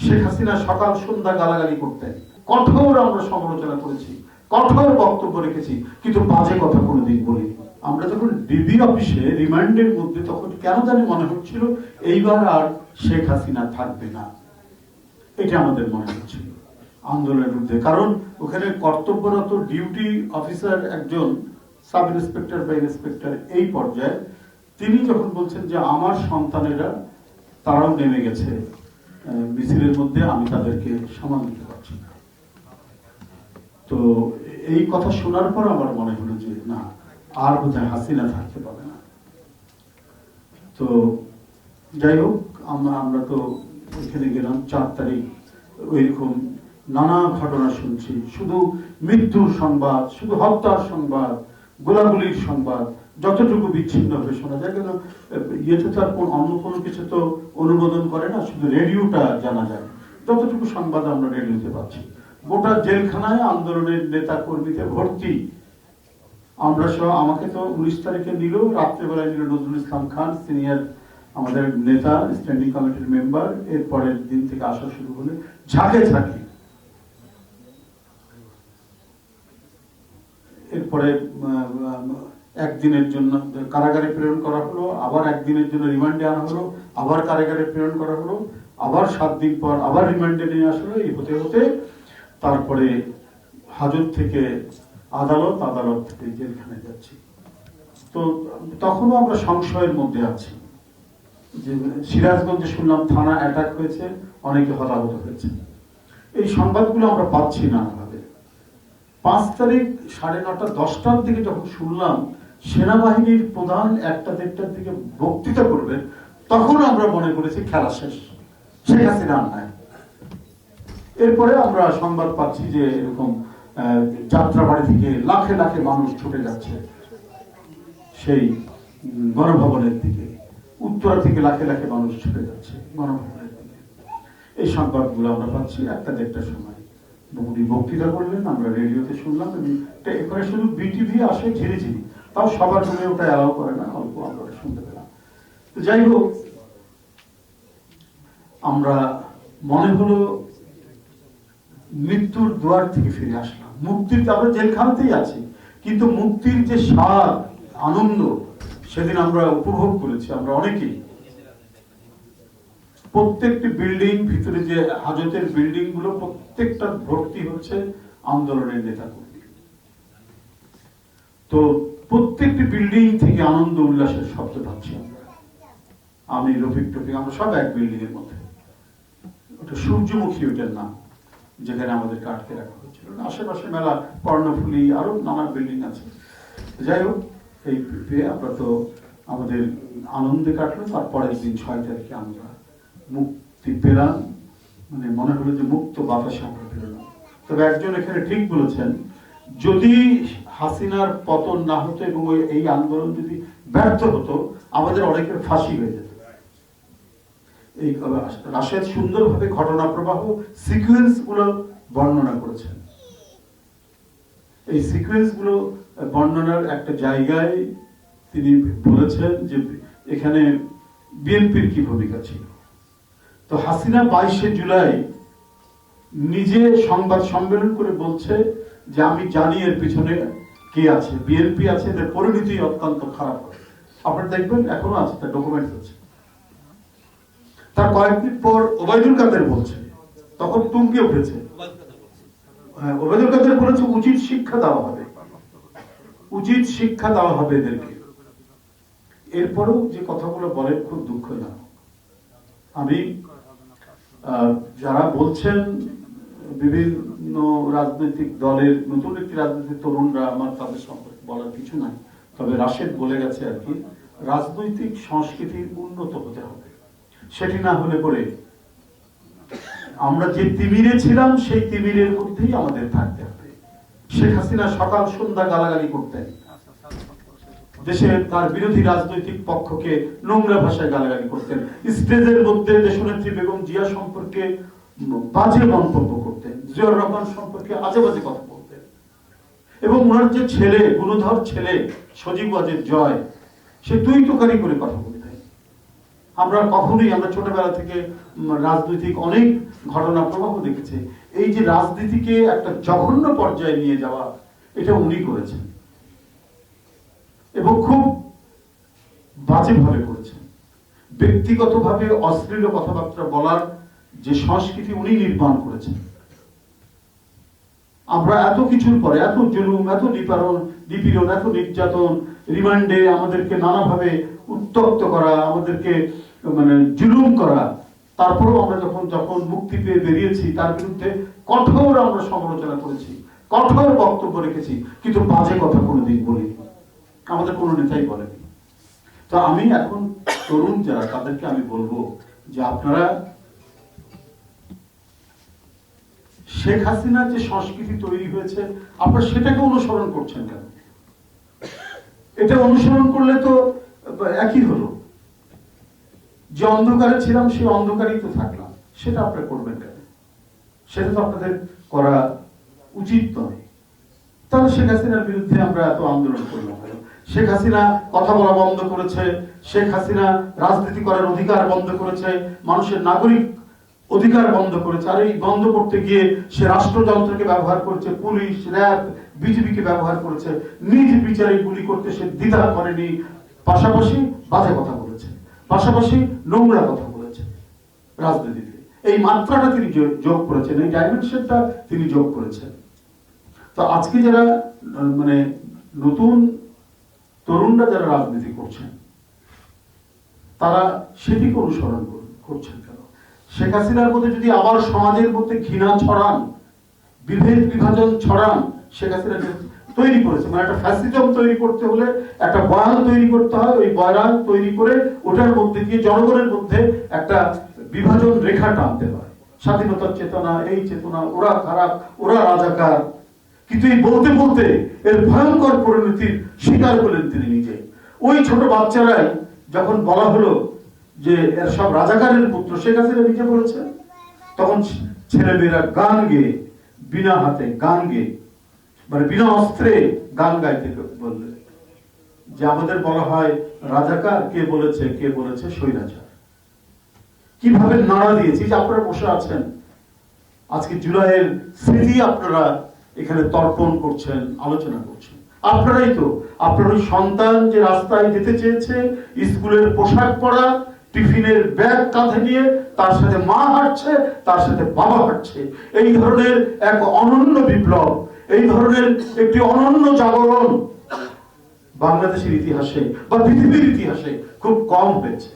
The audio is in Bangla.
শেখ হাসিনা সকাল সন্ধ্যা গালাগালি করতেন, কঠোর আমরা সমালোচনা করেছি, কঠোর বক্তব্য রেখেছি, কিন্তু বাজে কথা কোনোদিন বলি। আমরা যখন ডিবি অফিসে রিমান্ডের মধ্যে, তখন কেন জানি মনে হচ্ছিল এইবার আর শেখ হাসিনা থাকবে না, এটা আমাদের মনে হচ্ছিল আন্দোলনের বিরুদ্ধে। কারণ ওখানে কর্তব্যরত ডিউটি অফিসার একজন সাব ইন্সপেক্টর বা ইন্সপেক্টর এই পর্যায়ে, তিনি যখন বলছেন যে আমার সন্তানেরা তারাও নেমে গেছে মিছিলের মধ্যে, আমি তাদেরকে সামাল দিতে পারছি না। তো এই কথা শোনার পর আমার মনে হলো যে না, আর বোধহয় হাসিনা থাকতে পারে না। তো যাই হোক, আমরা তো ওইখানে গেলাম 4 তারিখ, ওইরকম নানা ঘটনা শুনছি, শুধু মৃত্যুর সংবাদ, শুধু হত্যার সংবাদ, গোলাগুলির সংবাদ, যতটুকু বিচ্ছিন্ন ভাবে শোনা যায়। কিন্তু ইয়েতে তো আর অন্য কোনো কিছু তো অনুমোদন করে না, শুধু রেডিওটা জানা যায়, যতটুকু সংবাদ আমরা রেডিওতে পাচ্ছি। গোটা জেলখানায় আন্দোলনের নেতা কর্মীতে ভর্তি। আমরা সহ, আমাকে তো 19 তারিখে নিল, রাত্রেবেলায় নিল নজরুল ইসলাম খান, সিনিয়র আমাদের নেতা, স্ট্যান্ডিং কমিটির মেম্বার। এর পরের দিন থেকে আসা শুরু হলে ঝাঁকে ঝাঁকি। এরপরে একদিনের জন্য কারাগারে প্রেরণ করা হলো, আবার একদিনের জন্য রিমান্ডে আনা হলো, আবার কারাগারে প্রেরণ করা হলো, আবার 7 দিন পর আবার রিমান্ডে নিয়ে আসলো। এই হতে হতে তারপরে হাজত থেকে আদালত, আদালত থেকে জেলখানায় যাচ্ছি। তো তখনও আমরা সংশয়ের মধ্যে আছি যে সিরাজগঞ্জে শুনলাম থানা অ্যাটাক হয়েছে, অনেকে হতাহত হয়েছে। এই সংবাদগুলো আমরা পাচ্ছি নানাভাবে। 5 তারিখ 9:30 10টার দিকে যখন শুনলাম সেনাবাহিনীর প্রধান 1টা-1:30টার দিকে বক্তৃতা করবেন, তখন আমরা মনে করেছি খেলা শেষ, শেখ হাসিনা নাই। এরপরে আমরা সংবাদ পাচ্ছি যে এরকম যাত্রাবাড়ি থেকে লাখে লাখে মানুষ ছুটে যাচ্ছে সেই গণভবনের দিকে, উত্তরা থেকে লাখে লাখে মানুষ ছুটে যাচ্ছে গণভবনের দিকে। এই সংবাদগুলো আমরা পাচ্ছি 1টা-1:30টার সময়। উনি বক্তৃতা করলেন, আমরা রেডিওতে শুনলাম। এখানে শুধু বিটিভি আসে ঝিরিঝিরি, তাও সবার জন্য ওটা অ্যালাউ করে না, অল্প আমরা শুনতে পেলাম। তো যাই হোক, আমরা মনে হলো মৃত্যুর দুয়ার থেকে ফিরে আসলাম। মুক্তির, আমরা জেলখানাতেই আছি, কিন্তু মুক্তির যে স্বাদ, আনন্দ সেদিন আমরা উপভোগ করেছি। আমরা অনেকেই, প্রত্যেকটি বিল্ডিং ভিতরে যে হাজতের বিল্ডিং গুলো, প্রত্যেকটা ভর্তি হচ্ছে আন্দোলনের নেতা কর্মী। তো প্রত্যেকটি বিল্ডিং থেকে আনন্দ উল্লাসের শব্দ পাচ্ছি আমরা। আমি, রফিক টফিক, আমরা সব এক বিল্ডিং এর মধ্যে। ওটা সূর্যমুখী, ওটার নাম, যেখানে আমাদেরকে আটকে রাখা হয়েছিল। আশেপাশে মেলা কর্ণফুলী, আরো নানা বিল্ডিং আছে। যাই হোক, এই আমরা তো আমাদের আনন্দে কাটলো। তারপরের দিন 6 তারিখে আমরা মুক্তি পেলাম, মানে মনে হলো যে মুক্ত বাতাসে আমরা পেলাম। তবে একজন এখানে ঠিক বলেছেন, যদি হাসিনার পতন না হতো এবং এই আন্দোলন যদি ব্যর্থ হতো, আমাদের অনেকের ফাঁসি হয়ে যেত। এই রাশেদ সুন্দরভাবে ঘটনা প্রবাহ সিকোয়েন্স গুলো বর্ণনা করেছেন। এই সিকোয়েন্স গুলো বর্ণনার একটা জায়গায় তিনি বলেছেন যে এখানে বিএনপির কি ভূমিকা ছিল। তো হাসিনা 22শে জুলাই নিজে সংবাদ সম্মেলন করে বলছে যে আমি জানি এর পিছনে কে আছে, বিএনপি আছে, এদের পরিণতি অত্যন্ত খারাপ হবে। আপনারা দেখবেন এখনো আছে, তার ডকুমেন্টস আছে। তার কয়েকদিন পর ওবায়দুল কাদের বলছে, তখন তুঙ্গে উঠেছে। ওবায়দুল কাদের বলেছে উচিত শিক্ষা দেওয়া হবে, উচিত শিক্ষা দেওয়া হবে এদেরকে। এরপরেও যে কথাগুলো বলেন খুব দুঃখজনক। আমি যারা বলছেন বিভিন্ন রাজনৈতিক দলের নতুন একটি রাজনৈতিক তরুণরা, আমার তাদের সম্পর্কে বলার কিছু নাই। তবে রাশেদ বলে গেছে আর কি, রাজনৈতিক সংস্কৃতি উন্নত হতে হবে। সেটি না হলে পরে আমরা যে তিমিরে ছিলাম সেই তিমিরের মধ্যেই আমাদের থাকতে হবে। শেখ হাসিনা সকাল সন্ধ্যা গালাগালি করতেন, দেশে তার বিরোধী রাজনৈতিক পক্ষকে নোংরা ভাষায় গালাগালি করতেন, স্টেজের মধ্যে দেশনেত্রী বেগম জিয়া সম্পর্কে বাজে মন্তব্য করতেন, জিয়াউর রহমান সম্পর্কে আজে বাজে কথা বলতেন। এবং ওনার যে ছেলে, গুণধর ছেলে সজীব ওয়াজেদ জয়, সে তুই তোকারি করে কথা বলতেন। আমরা ছোটবেলা থেকে রাজনৈতিক অনেক ঘটনা প্রবাহ দেখেছি। এই যে রাজনীতিকে একটা জঘন্য পর্যায়ে নিয়ে যাওয়া, এটা উনি করেছেন এবং খুব বাজেভাবে করেছেন। ব্যক্তিগতভাবে অশ্লীল কথাবার্তা বলার যে সংস্কৃতি উনি নির্মাণ করেছেন। আমরা এত কিছুর পরে, এত জুলুম, এত নিপীড়ন, এত নির্যাতন, রিমান্ডে আমাদেরকে নানাভাবে উত্তপ্ত করা, আমাদেরকে জুলুম করা, তারপরেও আমরা যখন মুক্তি পেয়ে বেরিয়েছি তার বিরুদ্ধে কঠোর আমরা সমালোচনা করেছি, কঠোর বক্তব্য রেখেছি, কিন্তু বাজে কথা কোনোদিন বলিনি, আমাদের কোনো নেতাই বলেনি। তো আমি এখন তরুণ যারা, তাদেরকে আমি বলবো যে আপনারা শেখ হাসিনার যে সংস্কৃতি তৈরি হয়েছে, আপনারা সেটাকে অনুসরণ করছেন কেন? এটা অনুসরণ করলে তো একই হলো, যে অন্ধকারে ছিলাম সেই অন্ধকারেই তো থাকলাম, সেটা আপনারা করবেন কেন? সেটা তো আপনাদের করা উচিত নয়। তাহলে শেখ হাসিনার বিরুদ্ধে আমরা এত আন্দোলন করলাম কেন? শেখ হাসিনা কথা বলা বন্ধ করেছে, শেখ হাসিনা রাজনীতি করার অধিকার বন্ধ করেছে, মানুষের নাগরিক অধিকার বন্ধ করেছে। আর এই বন্ধ করতে গিয়ে সে রাষ্ট্রযন্ত্রকে ব্যবহার করেছে, পুলিশ, র্যাব, বিজিবিকে ব্যবহার করেছে, নিজ বিচারে গুলি করতে সে দ্বিধা করেনি। পাশাপাশি বাজে কথা বলেছে, পাশাপাশি নোংরা কথা বলেছে রাজনীতিতে। এই মাত্রাটা তিনি যোগ করেছেন, এই ডাইমেনশনটা তিনি যোগ করেছেন। তো আজকে যারা নতুন তরুণরা যারা রাজনীতি করছেন, তারা সেটিকে অনুসরণ করছেন কেন? শেখ হাসিনার মধ্যে যদি আবার সমাজের মধ্যে ঘৃণা ছড়ান, বিভেদ বিভাজন ছড়ান, শেখ হাসিনা তৈরি করেছে, একটা ফ্যাসিজম তৈরি করতে হলে একটা বয়ান তৈরি করতে হয়, ওই বয়ান তৈরি করে ওটার মধ্যে দিয়ে জনগণের মধ্যে একটা বিভাজন রেখা টানতে হয়। স্বাধীনতার চেতনা, এই চেতনা, ওরা খারাপ, ওরা রাজাকার। কিন্তু এই বলতে বলতে এর ভয়ঙ্কর পরিণতির শিকার হলেন তিনি নিজে। ওই ছোট বাচ্চারাই যখন বলা হলো যে এর সব রাজাকারের পুত্র, শেখ হাসিনা নিজে বলেছেন, তখন ছেলেমেয়েরা গান গেয়ে, বিনা হাতে গান গেয়ে, বিনা অস্ত্রে গান গাইতে বললেন যে আমাদের বলা হয় রাজাকার, কে বলেছে স্বৈরাচার। কিভাবে নাড়া দিয়েছি, যে আপনারা বসে আছেন, আজকে জুলাইয়ের স্মৃতি আপনারা এখানে তর্পণ করছেন, আলোচনা করছেন। আপনারাই তো, আপনার ওই সন্তান যে রাস্তায় যেতে চেয়েছে, স্কুলের পোশাক পরা, টিফিনের ব্যাগ কাঁধে নিয়ে, তার সাথে মা হাঁটছে, তার সাথে বাবা হাঁটছে, এই ধরনের এক অনন্য বিপ্লব, এই ধরনের একটি অনন্য জাগরণ বাংলাদেশের ইতিহাসে বা পৃথিবীর ইতিহাসে খুব কম হয়েছে।